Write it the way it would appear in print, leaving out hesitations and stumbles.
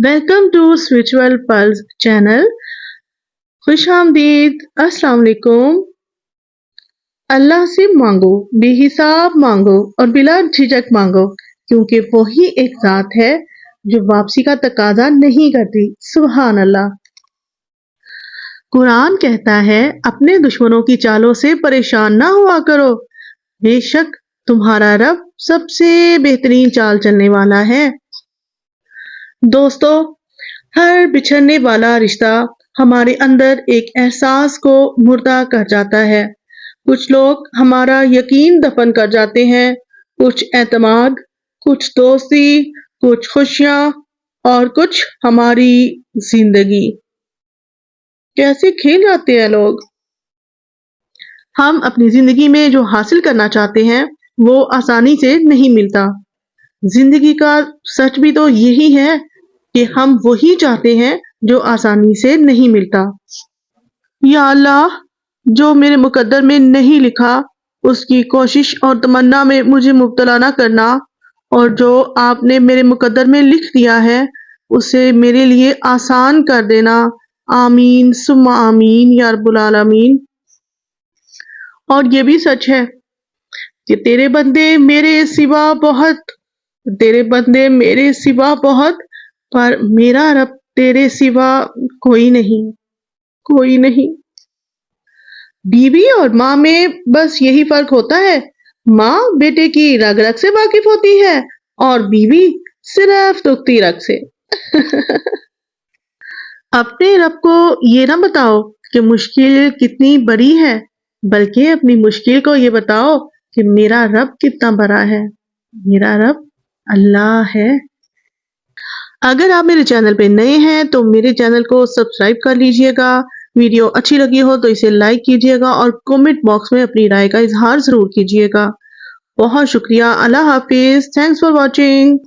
Welcome to spiritual plus channel. خوش آمدید. السلام علیکم. اللہ سے مانگو، بے حساب مانگو اور بلا جھجک مانگو، کیونکہ وہی ایک ذات ہے جو واپسی کا تقاضا نہیں کرتی. سبحان اللہ. قرآن کہتا ہے اپنے دشمنوں کی چالوں سے پریشان نہ ہوا کرو، بے شک تمہارا رب سب سے بہترین چال چلنے والا ہے. دوستو، ہر بچھڑنے والا رشتہ ہمارے اندر ایک احساس کو مردہ کر جاتا ہے. کچھ لوگ ہمارا یقین دفن کر جاتے ہیں، کچھ اعتماد، کچھ دوستی، کچھ خوشیاں اور کچھ ہماری زندگی. کیسے کھیل جاتے ہیں لوگ. ہم اپنی زندگی میں جو حاصل کرنا چاہتے ہیں وہ آسانی سے نہیں ملتا. زندگی کا سچ بھی تو یہی ہے کہ ہم وہی چاہتے ہیں جو آسانی سے نہیں ملتا. یا اللہ، جو میرے مقدر میں نہیں لکھا اس کی کوشش اور تمنا میں مجھے مبتلا نہ کرنا، اور جو آپ نے میرے مقدر میں لکھ دیا ہے اسے میرے لیے آسان کر دینا. آمین ثم آمین یا رب العالمین. اور یہ بھی سچ ہے کہ تیرے بندے میرے سوا بہت، پر میرا رب تیرے سوا کوئی نہیں. بیوی اور ماں میں بس یہی فرق ہوتا ہے، ماں بیٹے کی رگ رگ سے واقف ہوتی ہے اور بیوی صرف دکھتی رگ سے. اپنے رب کو یہ نہ بتاؤ کہ مشکل کتنی بڑی ہے، بلکہ اپنی مشکل کو یہ بتاؤ کہ میرا رب کتنا بڑا ہے. میرا رب اللہ ہے. اگر آپ میرے چینل پہ نئے ہیں تو میرے چینل کو سبسکرائب کر لیجئے گا. ویڈیو اچھی لگی ہو تو اسے لائک کیجئے گا اور کومنٹ باکس میں اپنی رائے کا اظہار ضرور کیجئے گا. بہت شکریہ. اللہ حافظ. Thanks for watching.